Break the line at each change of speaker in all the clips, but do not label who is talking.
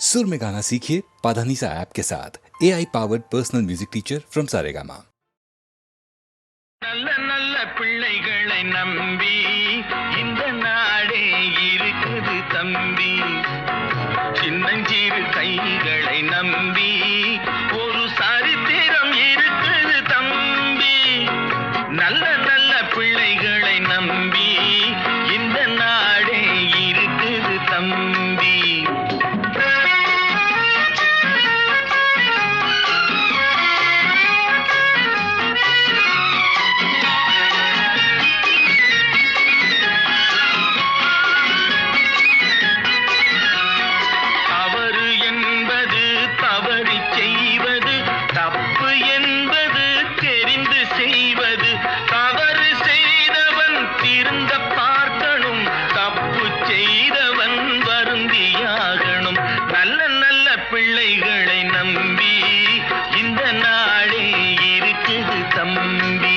सुर में गाना सीखिए पाधानीसा ऐप के साथ। AI powered personal music teacher from Saregama.
நல்ல நல்ல பிள்ளைகளை நம்பி இந்த நாடே இருக்குது தம்பி. சின்னஞ்சிறு கைகளை நம்பி ஒரு சரித்திரம் இருக்குது தம்பி. நல்ல நல்ல பிள்ளைகளை நம்பி இந்த நாடே இருக்குது தம்பி. பிள்ளைகளை நம்பி இந்த நாடே இருக்குது தம்பி.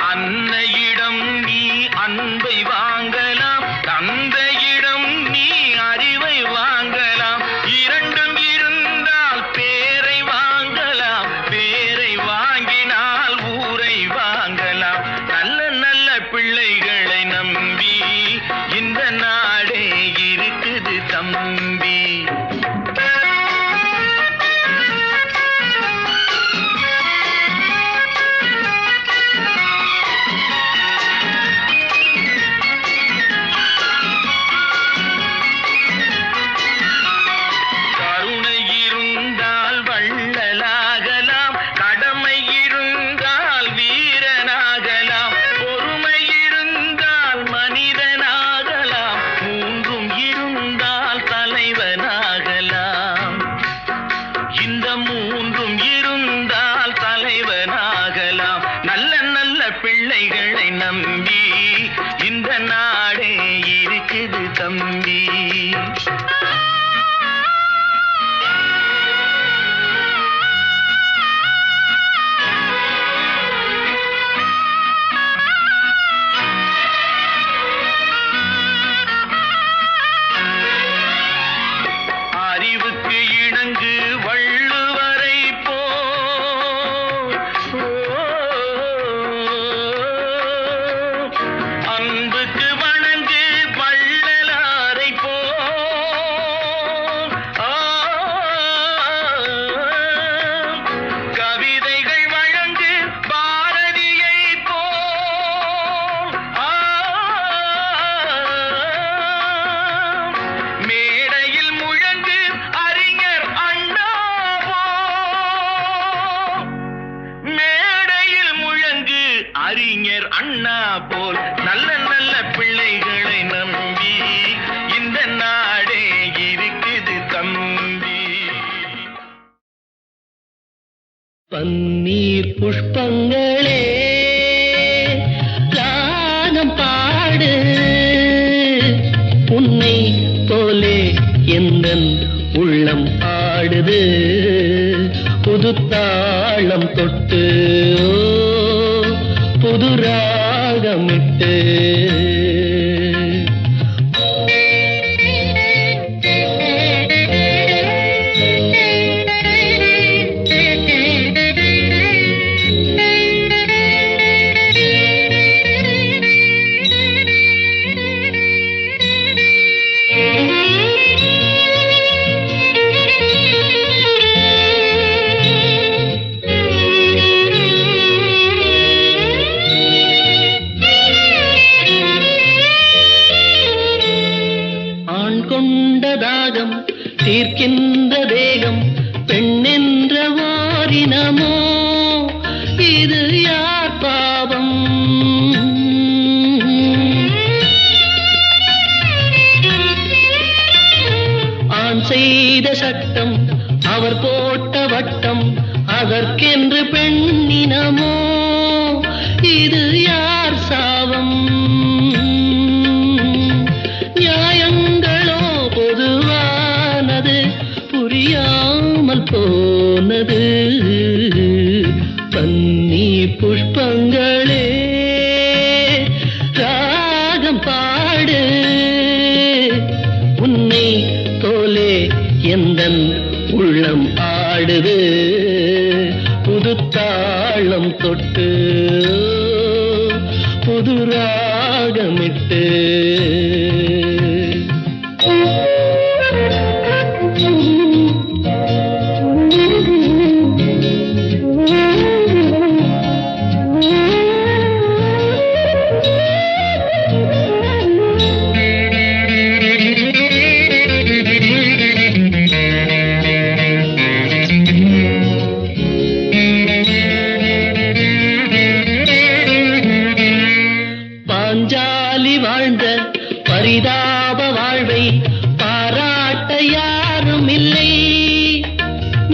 அன்னையிடம் நீ அன்பை வாங்கலாம், தந்தையிடம் நீ அறிவை வாங்கலாம். இரண்டும் இருந்தால் பேரை வாங்கலாம், பேரை வாங்கினால் ஊரை வாங்கலாம். நல்ல நல்ல பிள்ளைகளை நம்பி இந்த நாடே இருக்குது தம்பி. பிள்ளைகளை நம்பி இந்த நாடே இருக்குது தம்பி. அறிவுக்கு இணங்கு வள்ளுவரை அன்புக்கு வணங்கு வள்ளலாரை கவிதைகள் வழங்கு பாரதியை மேடையில் முழங்கு அறிஞர் அண்ணா மேடையில் முழங்கு அறிஞர் அண்ணா போல். நல்ல நல்ல பிள்ளைகளை நம்பி இந்த நாடே இருக்குது தம்பி.
பன்னீர் புஷ்பங்களே ராகம் பாடு, உன்னை போலே எந்தன் உள்ளம் ஆடுது. புது தாளம் தொட்டு புது ராகமிட்டு இது யார் சாபம்? நியாயங்களோ பொதுவானது, புரியாமல் போனது. பன்னி புஷ்பங்களே ராகம் பாடு, உன்னை போலே எந்தன் உள்ளம் ஆடுது. புது தாளம் தொட்டு புது ராகமிட்டு. பாஞ்சாலி வாழ்ந்த பரிதாப வாழ்வை பாராட்ட யாரும் இல்லை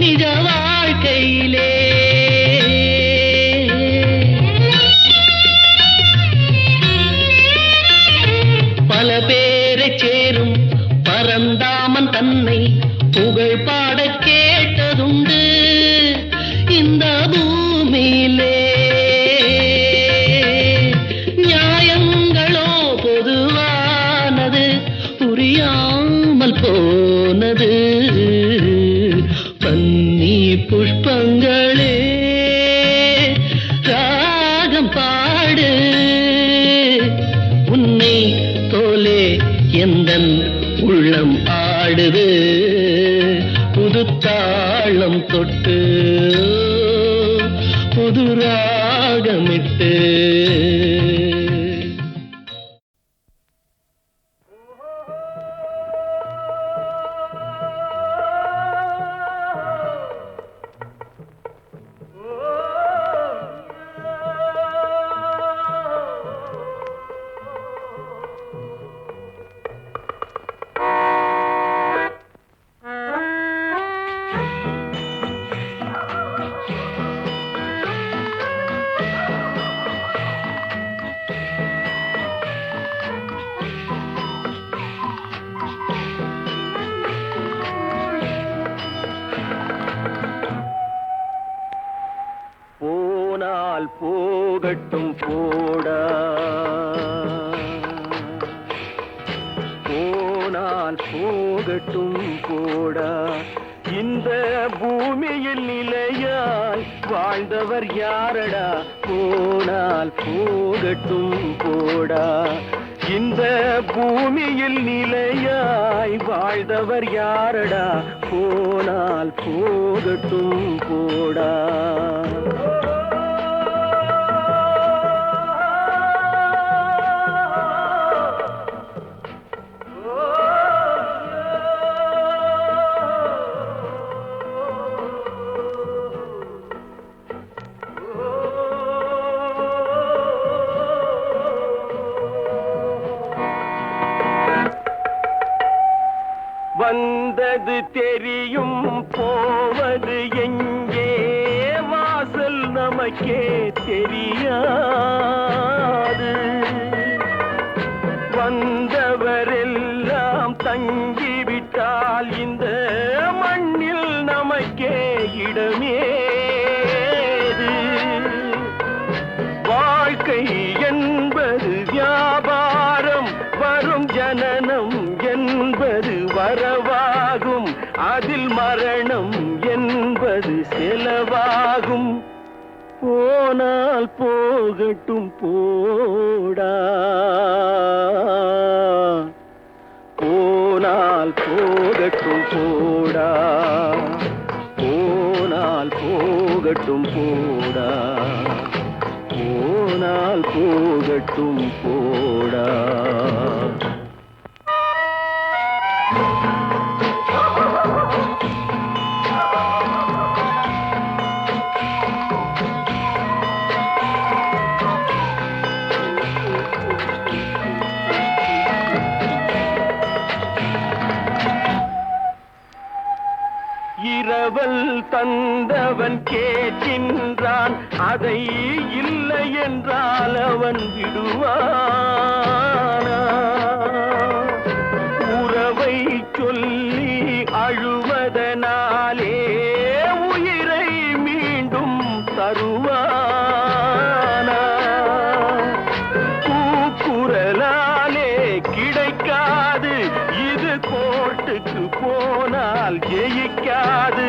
நிஜ வாழ்க்கையிலே. பல பேரை சேரும் பரந்தாமன் தன்னை புகழ் பாட கேட்டதுண்டு இந்த பூமியிலே. புரியாமல் போனது. பன்னி புஷ்பங்களே ராகம் பாடு, உன்னை போலே எந்தன் உள்ளம் ஆடுது. புது தாளம் தொட்டு புது ராகமிட்டு. போனால் போகட்டும் போடா, போனால் போகட்டும் போடா. இந்த பூமியில் நிலையாய் வாழ்ந்தவர் யாரடா? போனால் போகட்டும் போடா. இந்த பூமியில் நிலையாய் வாழ்ந்தவர் யாரடா? போனால் போகட்டும் போடா. வந்தது தெரியும் போவது எங்கே, வாசல் நமக்கே தெரியாது. வந்தவரெல்லாம் தங்கிவிட்டால் இந்த மண்ணில் நமக்கே இடமேது. வாழ்க்கை என்பது வியாபாரம், வரும் ஜனனம் என்பது வரவாகும், அதில் மரணம் என்பது செலவாகும். போனால் போகட்டும் போடா, போனால் போகட்டும் போடா, போனால் போகட்டும் போடா, போனால் போகட்டும் போடா. இரவல் தந்தவன் கேட்கின்றான், அதை இல்லை என்றால் அவன் விடுவானா? உறவை சொல்லி அழுவதனாலே உயிரை மீண்டும் தருவானா? கூக்குரலாலே கிடைக்காது, இது கோர்ட்டுக்கு போனால் ஜெயிக்காது,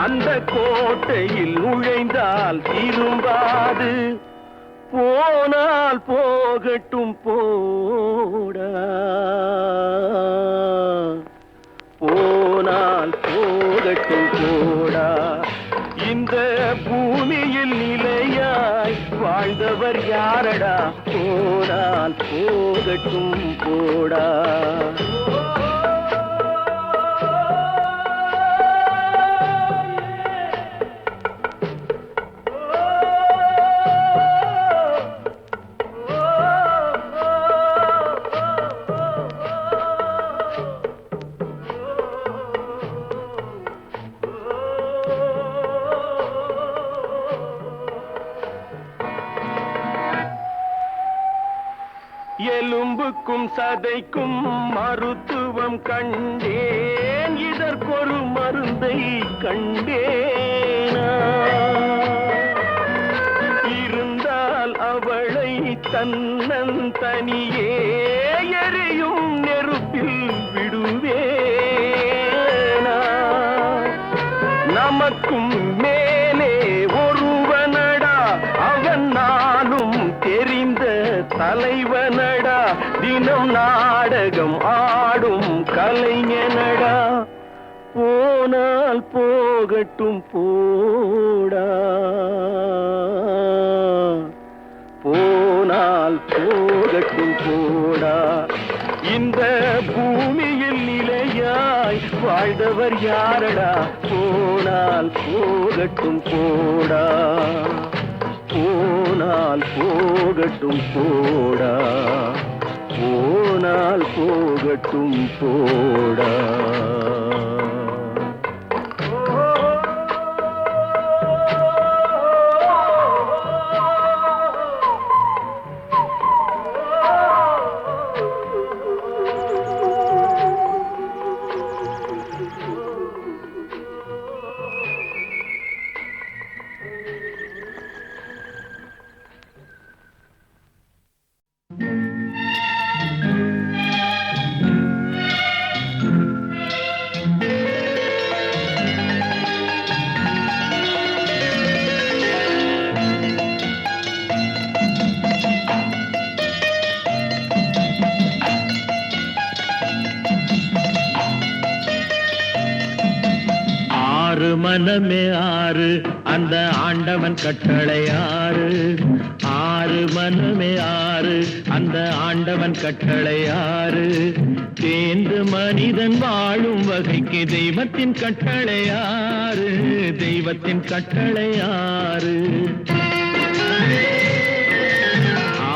அந்த கோட்டையில் நுழைந்தால் திரும்பாது. போனால் போகட்டும் போடா, போனால் போகட்டும் போடா. இந்த பூமியில் நிலையாய் வாழ்ந்தவர் யாரடா? போனால் போகட்டும் போடா. எலும்புக்கும் சதைக்கும் மருத்துவம் கண்டேன், இதற்கொரு மருந்தை கண்டேனா? இருந்தால் அவளை தன்னந்தனியே எரியும் நெருப்பில் விடுவேனா? நமக்கும் மேலே ஒருவனடா, அவன் நானும் தெரிந்த தலைவனடா, தினம் நாடகம் ஆடும் கலைஞனடா. போனால் போகட்டும் போடா, போனால் போகட்டும் போடா. இந்த பூமியில் நிலையாய் வாழ்ந்தவர் யாரடா? போனால் போகட்டும் போடா, போனால் போகட்டும் போடா, போனால் போகட்டும் போடா.
மனமே ஆறு, அந்த ஆண்டவன் கட்டளை ஆறு. ஆறு மனமே ஆறு, அந்த ஆண்டவன் கட்டளை ஆறு. தேர்ந்து மனிதன் வாழும் வகைக்கு தெய்வத்தின் கட்டளை ஆறு, தெய்வத்தின் கட்டளை ஆறு.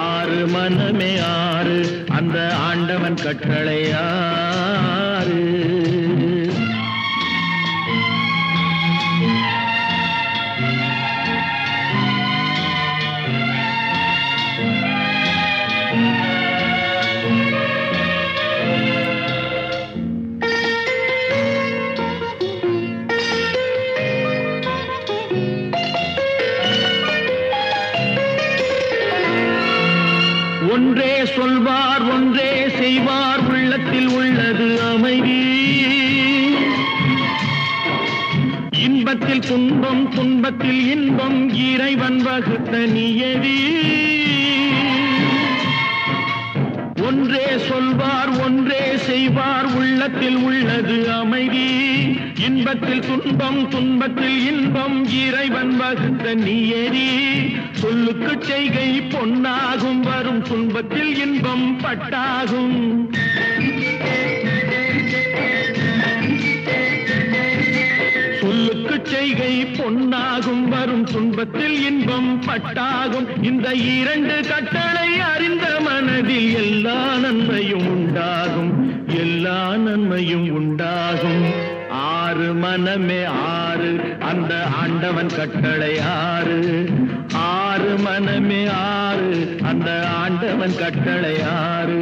ஆறு மனமே ஆறு, அந்த ஆண்டவன் கட்டளை ஆறு. ஒன்றே சொல்வார், ஒன்றே செய்வார், உள்ளத்தில் உள்ளது அமைதி. இன்பத்தில் துன்பம், துன்பத்தில் இன்பம், இறைவன் வகுத்த நியதி. ஒன்றே சொல்வார், ஒன்றே செய்வார், உள்ளத்தில் உள்ளது அமைதி. இன்பத்தில் துன்பம், துன்பத்தில் இன்பம், இறைவன் வகுத்த நியதி. சொல்லுக்கு செய்கை பொன்னாகும், வரும் துன்பத்தில் இன்பம் பட்டாகும். சொல்லுக்கு செய்கை பொன்னாகும், வரும் துன்பத்தில் இன்பம் பட்டாகும். இந்த இரண்டு கட்டளை அறிந்த மனதில் எல்லா நன்மையும் உண்டாகும், எல்லா நன்மையும் உண்டாகும். ஆறு ஆறு மனமே ஆறு அந்த ஆண்டவன் கட்டளை ஆறு. ஆறு மனமே ஆறு அந்த ஆண்டவன் கட்டளை ஆறு.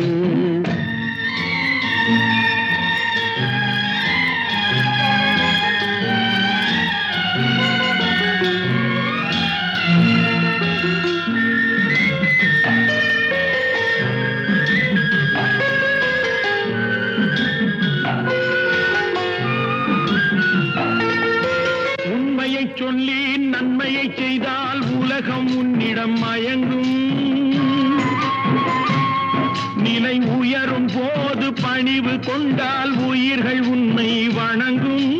சொல்லி நன்மையை செய்தால் உலகம் உன்னிடம் மயங்கும். நிலை உயரும் போது பணிவு கொண்டால் உயிர்கள் உன்னை வணங்கும்.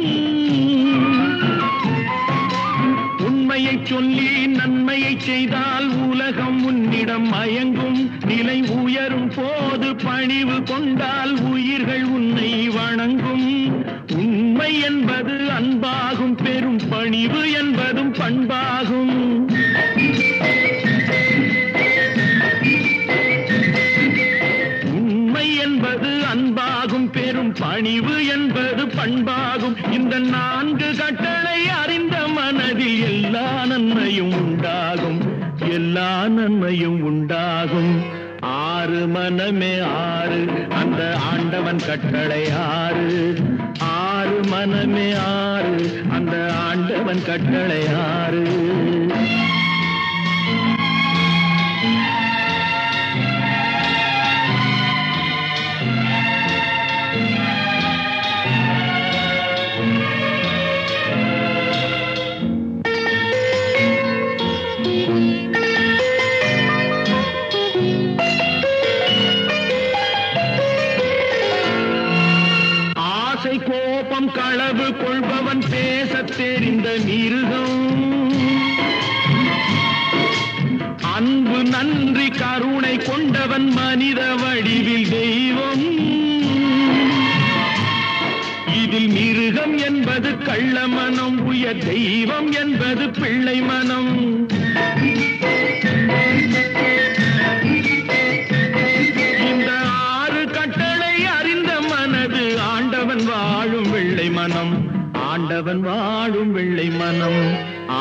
உண்மையை சொல்லி நன்மையை செய்தால் உலகம் உன்னிடம் மயங்கும். நிலை உயரும் போது பணிவு கொண்டால் உயிர்கள் உன்னை வணங்கும். உண்மை என்பது அன்பாகும், பெரும் பணிவு என்பதும் பண்பாகும். உண்மை என்பது அன்பாகும், பெரும் பணிவு என்பது பண்பாகும். இந்த 4 கட்டளை அறிந்த மனதில் எல்லா நன்மையும் உண்டாகும், எல்லா நன்மையும் உண்டாகும். ஆறு மனமே ஆறு அந்த ஆண்டவன் கட்டளை ஆறு. ஆறு மனமே ஆறு அந்த ஆண்டவன் கட்டளை ஆறு. கோபம் களவு கொள்பவன் பேசத் தெரிந்த மிருகம். அன்பு நன்றி கருணை கொண்டவன் மனித வடிவில் தெய்வம். இதில் மிருகம் என்பது கள்ள மனம், உயர் தெய்வம் என்பது பிள்ளை மனம். இந்த 6 கட்டளை அறிந்த மனது ஆண்டவன் வாழும் வெள்ளை மனம், ஆண்டவன் வாழும் வெள்ளை மனம்.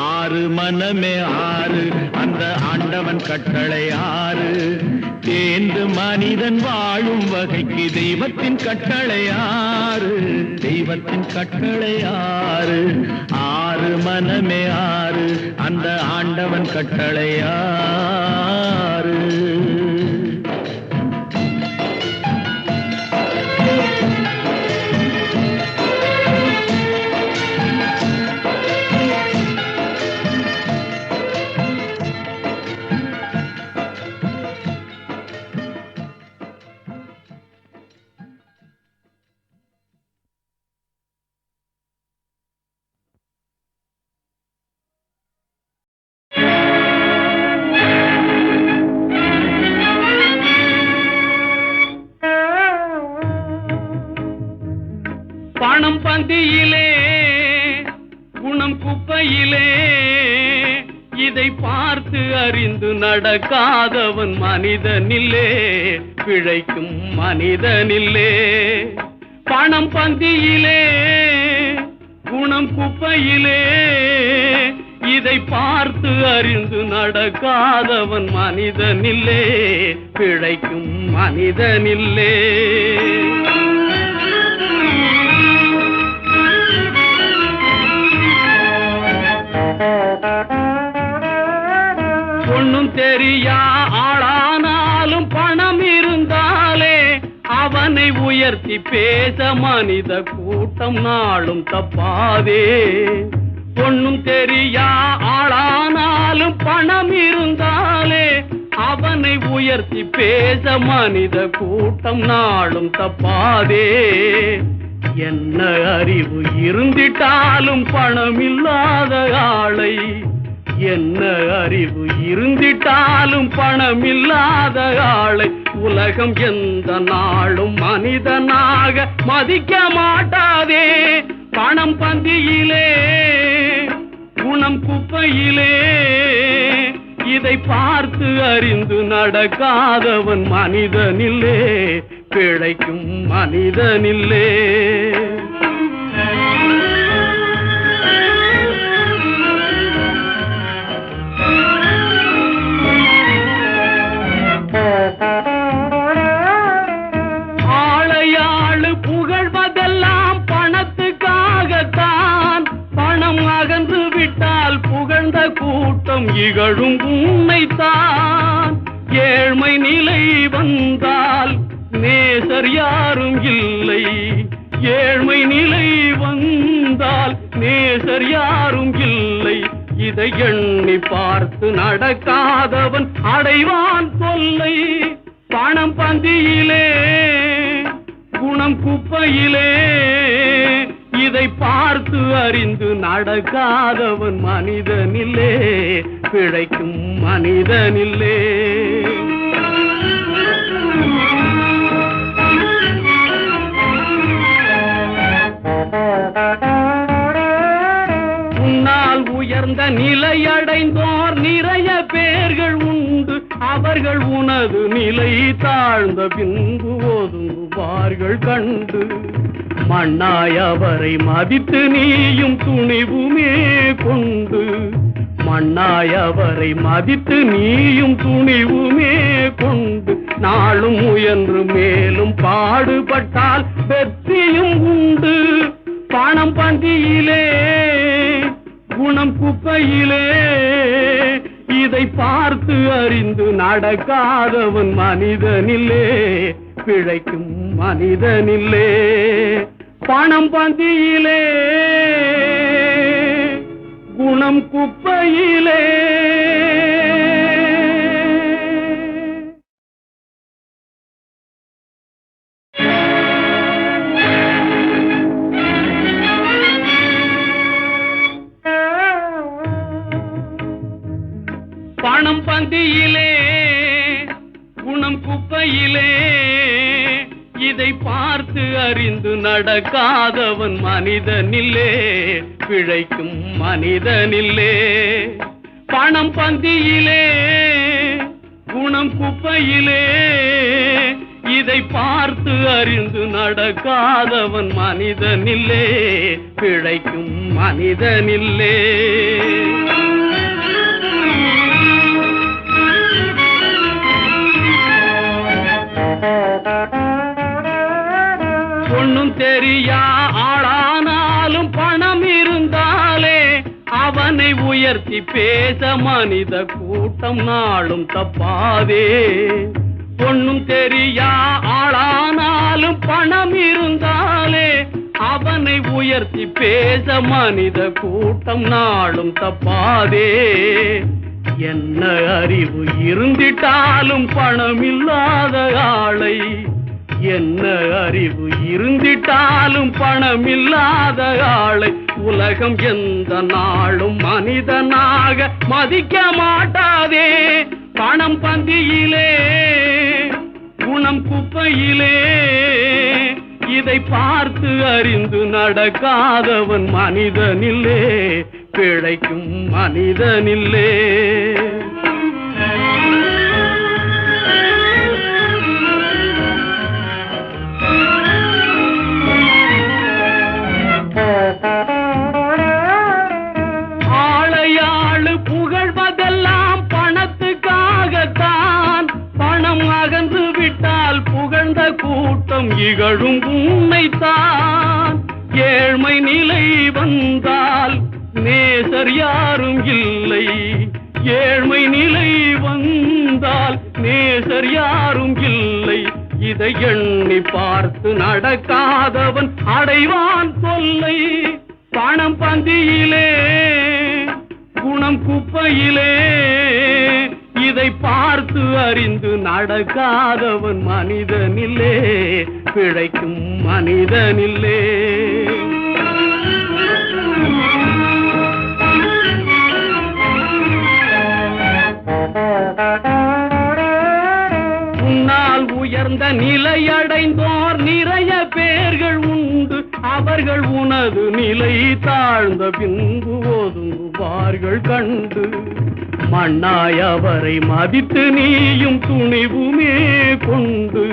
ஆறு மனமே ஆறு அந்த ஆண்டவன் கட்டளை ஆறு. தேர்ந்து மனிதன் வாழும் வகைக்கு தெய்வத்தின் கட்டளை ஆறு, தெய்வத்தின் கட்டளை ஆறு. ஆறு மனமே ஆறு அந்த ஆண்டவன் கட்டளை ஆறு. பணம் பந்தியிலே குணம் குப்பையிலே, இதை பார்த்து அறிந்து நடக்காதவன் மனிதனில்லே, பிழைக்கும் மனிதனில்லே. பணம் பந்தியிலே குணம் குப்பையிலே, இதை பார்த்து அறிந்து நடக்காதவன் மனிதனில்லே, பிழைக்கும் மனிதனில்லே. ஒண்ணும் தெரியா ஆளானாலும் பணம் இருந்தாலே அவனை உயர்த்தி பேச மனித கூட்டம் நாளும் தப்பாதே. ஒண்ணும் தெரியா ஆளானாலும் பணம் இருந்தாலே அவனை உயர்த்தி பேச மனித கூட்டம் நாளும் தப்பாதே. என்ன அறிவு இருந்திட்டாலும் பணம் இல்லாத ஆளை, என்ன அறிவு இருந்திட்டாலும் பணம் இல்லாத ஆளை உலகம் எந்த நாளும் மனிதனாக மதிக்க மாட்டாதே. பணம் பந்தியிலே குணம் குப்பையிலே, இதை பார்த்து அறிந்து நடக்காதவன் மனிதனில்லே, பிழைக்கும் மனிதனில்லே. இதை எண்ணி பார்த்து நடக்காதவன் அடைவான் தொல்லை. பணம் பந்தியிலே குணம் குப்பையிலே, இதை பார்த்து அறிந்து நடக்காதவன் மனிதனில்லே, பிழைக்கும் மனிதனில்லே. உன்னால் உயர்ந்த நிலையடைந்தோர் நிறைய பேர்கள் உண்டு. அவர்கள் உனது நிலை தாழ்ந்த பின்பு ஒதுங்குவார்கள் கண்டு. மண்ணாய் அவரை மதித்து நீயும் துணிவுமே கொண்டு. மண்ணாய் அவரை மதித்து நீயும் துணிவுமே கொண்டு. நாளும் முயன்று மேலும் பாடுபட்டால் வெற்றியும் உண்டு. பணம் பந்தியிலே குணம் குப்பையிலே, இதை பார்த்து அறிந்து நடக்காதவன் மனிதனில்லே, பிழைக்கும் மனிதனில்லே. பணம் பந்தியிலே குணம் குப்பையிலே. பணம் பந்தியிலே குணம் குப்பையிலே, இதை பார்த்து அறிந்து நடக்காதவன் மனிதனில்லே, பிழைக்கும் மனிதனில்லே. பணம் பந்தியிலே குணம் குப்பையிலே, இதை பார்த்து அறிந்து நடக்காதவன் மனிதனில்லே, பிழைக்கும் மனிதனில்லே. ஒண்ணும் தெரியா ஆளானாலும் பணம் இருந்தாலே அவனை உயர்த்தி பேச மனித கூட்டம் நாளும் தப்பாதே. ஒண்ணும் தெரியா ஆளானாலும் பணம் இருந்தாலே அவனை உயர்த்தி பேச மனித கூட்டம் நாளும் தப்பாதே. என்ன அறிவு இருந்திட்டாலும் பணமில்லாத ஆளை, என்ன அறிவு இருந்திட்டாலும் பணமில்லாத ஆளை உலகம் எந்த நாளும் மனிதனாக மதிக்க மாட்டாதே. பணம் பந்தியிலே குணம் குப்பையிலே, இதை பார்த்து அறிந்து நடக்காதவன் மனிதனில்லே, பிழைக்கும் மனிதனில்லே. ஆளையாளு புகழ்வதெல்லாம் பணத்துக்காகத்தான். பணம் அகன்று விட்டால் புகழ்ந்த கூட்டம் இகழும் உன்னைத்தான். ஏழ்மை நிலை வந்தால் நேசர் யாரும் இல்லை. ஏழ்மை நிலை வந்தால் நேசர் யாரும் இல்லை. இதை எண்ணி பார்த்து நடக்காதவன் அடைவான் தொல்லை. பணம் பந்தியிலே குணம் குப்பையிலே, இதை பார்த்து அறிந்து நடக்காதவன் மனிதனில்லே, பிழைக்கும் மனிதனில்லே. உன்னால் உயர்ந்த நிலையடைந்தோர் நிறைய பேர்கள் உண்டு. அவர்கள் உனது நிலை தாழ்ந்த பின்பு ஒதுங்குவார்கள் கண்டு. மண்ணாய் அவரை மதித்து நீயும் துணிவுமே கொண்டு.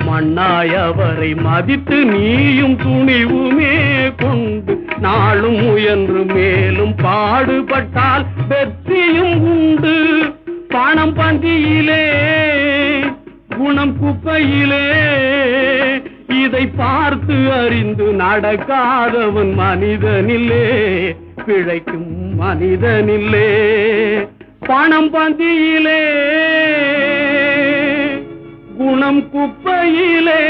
மண்ணாய் அவரை மதித்து நீயும் துணிவுமே கொண்டு. நாளும் முயன்று மேலும் பாடுபட்டால் வெற்றியும் உண்டு. பணம் பந்தியிலே குணம் குப்பையிலே, இதை பார்த்து அறிந்து நடக்காதவன் மனிதனில்லே, பிழைக்கும் மனிதனில்லே. பணம் பந்தியிலே குணம் குப்பையிலே.